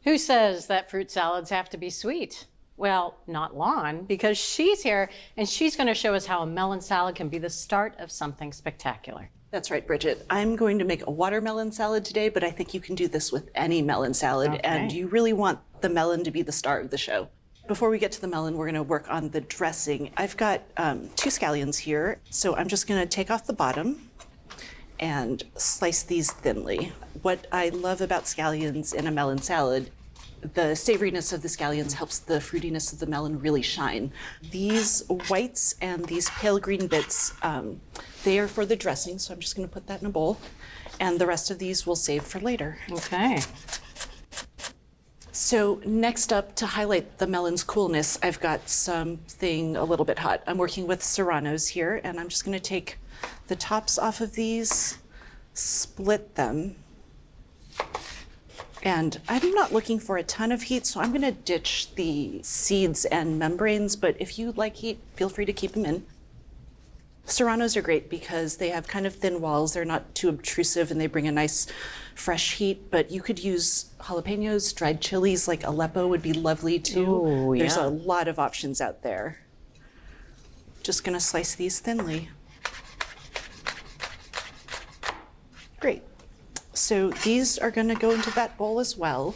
Who says that fruit salads have to be sweet? Well, not Lan, because she's here and she's going to show us how a melon salad can be the start of something spectacular. That's right, Bridget. I'm going to make a watermelon salad today, but I think you can do this with any melon salad, Okay. and you really want the melon to be the star of the show. Before we get to the melon, we're going to work on the dressing. I've got 2 scallions here, so I'm just going to take off the bottom and slice these thinly. What I love about scallions in a melon salad, the savoriness of the scallions helps the fruitiness of the melon really shine. These whites and these pale green bits, they are for the dressing, so I'm just going to put that in a bowl. And the rest of these we'll save for later. Okay. So next up, to highlight the melon's coolness, I've got something a little bit hot. I'm working with Serranos here, and I'm just going to take the tops off of these, split them. And I'm not looking for a ton of heat, so I'm going to ditch the seeds and membranes, but if you like heat, feel free to keep them in. Serranos are great because they have kind of thin walls. They're not too obtrusive and they bring a nice fresh heat, but you could use jalapenos, dried chilies like Aleppo would be lovely too. Ooh, There's yeah. a lot of options out there. Just going to slice these thinly. Great. So these are going to go into that bowl as well.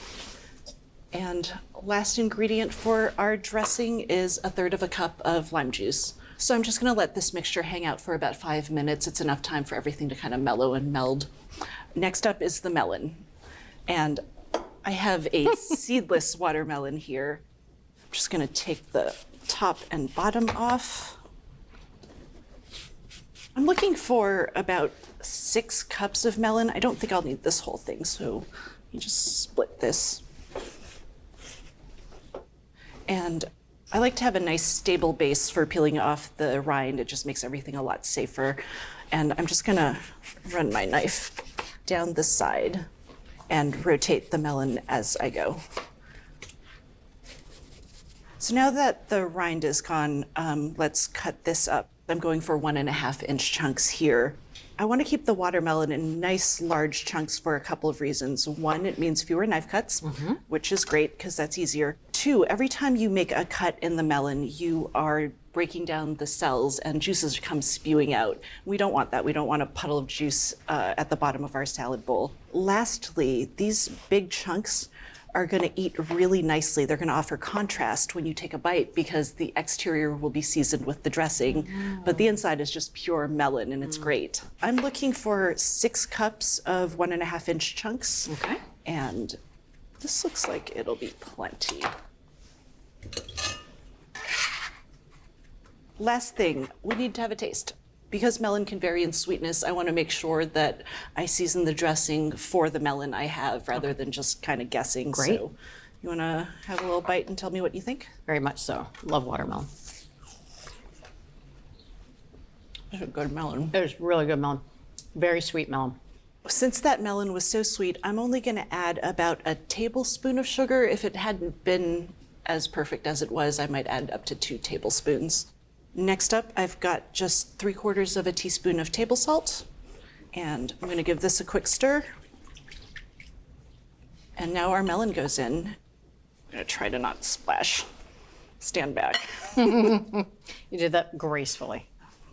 And last ingredient for our dressing is 1/3 cup of lime juice. So I'm just going to let this mixture hang out for about 5 minutes. It's enough time for everything to kind of mellow and meld. Next up is the melon. And I have a seedless watermelon here. I'm just going to take the top and bottom off. I'm looking for about 6 cups of melon. I don't think I'll need this whole thing, so you just split this. And I like to have a nice stable base for peeling off the rind. It just makes everything a lot safer. And I'm just gonna run my knife down the side and rotate the melon as I go. So now that the rind is gone, let's cut this up. I'm going for 1.5 inch chunks here. I want to keep the watermelon in nice large chunks for a couple of reasons. One, it means fewer knife cuts, which is great because that's easier. 2, every time you make a cut in the melon, you are breaking down the cells and juices come spewing out. We don't want that. We don't want a puddle of juice at the bottom of our salad bowl. Lastly, these big chunks are going to eat really nicely. They're going to offer contrast when you take a bite because the exterior will be seasoned with the dressing, but the inside is just pure melon and it's great. I'm looking for 6 cups of 1.5 inch chunks. Okay. And this looks like it'll be plenty. Last thing, we need to have a taste. Because melon can vary in sweetness, I want to make sure that I season the dressing for the melon I have rather than just kind of guessing. Great. So you want to have a little bite and tell me what you think? Very much so. Love watermelon. It's a good melon. It is really good melon. Very sweet melon. Since that melon was so sweet, I'm only going to add about a tablespoon of sugar. If it hadn't been as perfect as it was, I might add up to 2 tablespoons. Next up, I've got just 3/4 teaspoon of table salt, and I'm going to give this a quick stir. And now our melon goes in. I'm going to try to not splash. Stand back. You did that gracefully.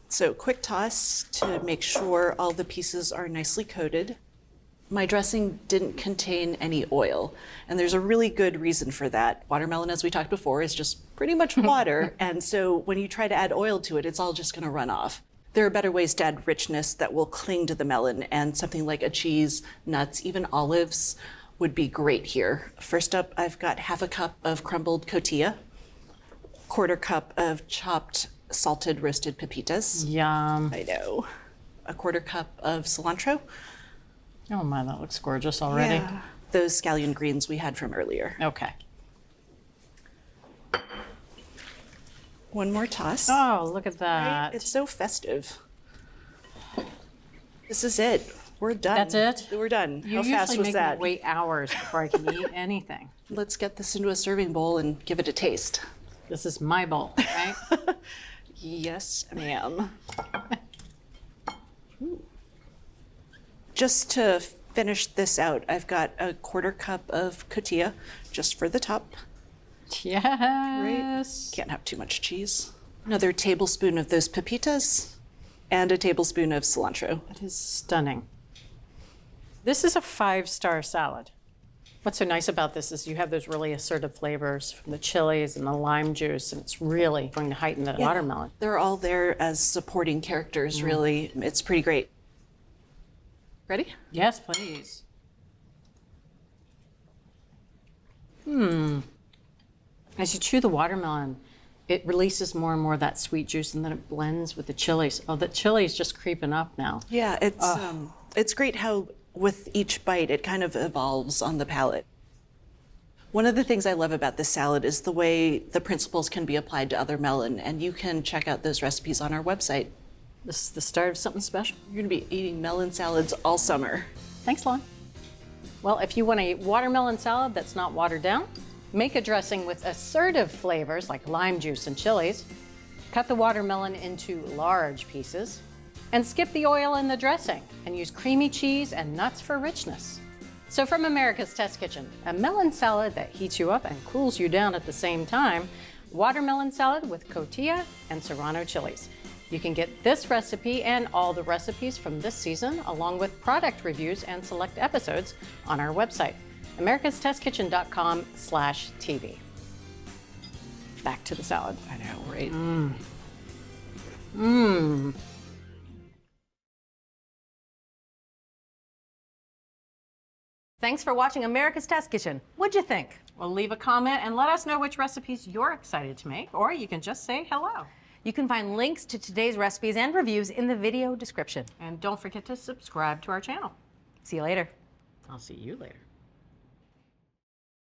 So quick toss to make sure all the pieces are nicely coated. My dressing didn't contain any oil, and there's a really good reason for that. Watermelon, as we talked before, is just pretty much water, and so when you try to add oil to it, it's all just gonna run off. There are better ways to add richness that will cling to the melon, and something like a cheese, nuts, even olives would be great here. First up, I've got 1/2 cup of crumbled cotija, 1/4 cup of chopped salted roasted pepitas. Yum. I know. 1/4 cup of cilantro. Oh my, that looks gorgeous already. Yeah. Those scallion greens we had from earlier. Okay. One more toss. Oh, look at that. It's so festive. This is it. We're done. That's it? We're done. You How fast usually was make that? me wait hours before I can eat anything. Let's get this into a serving bowl and give it a taste. This is my bowl, right? Yes, ma'am. Just to finish this out, I've got a 1/4 cup of cotija just for the top. Yes. Can't have too much cheese. Another tablespoon of those pepitas and a tablespoon of cilantro. That is stunning. This is a 5-star salad. What's so nice about this is you have those really assertive flavors from the chilies and the lime juice, and it's really going to heighten the watermelon. They're all there as supporting characters, really. It's pretty great. Ready? Yes, please. As you chew the watermelon, it releases more and more of that sweet juice, and then it blends with the chilies. Oh, the chili's just creeping up now. Yeah, it's great how with each bite it kind of evolves on the palate. One of the things I love about this salad is the way the principles can be applied to other melon, and you can check out those recipes on our website. This is the start of something special. You're gonna be eating melon salads all summer. Thanks, Lan. Well, if you want a watermelon salad that's not watered down, make a dressing with assertive flavors like lime juice and chilies. Cut the watermelon into large pieces and skip the oil in the dressing and use creamy cheese and nuts for richness. So from America's Test Kitchen, a melon salad that heats you up and cools you down at the same time, watermelon salad with cotija and Serrano chilies. You can get this recipe and all the recipes from this season, along with product reviews and select episodes on our website, americastestkitchen.com/TV. Back to the salad. I know, right? Thanks for watching America's Test Kitchen. What'd you think? Well, leave a comment and let us know which recipes you're excited to make, or you can just say hello. You can find links to today's recipes and reviews in the video description. And don't forget to subscribe to our channel. See you later. I'll see you later.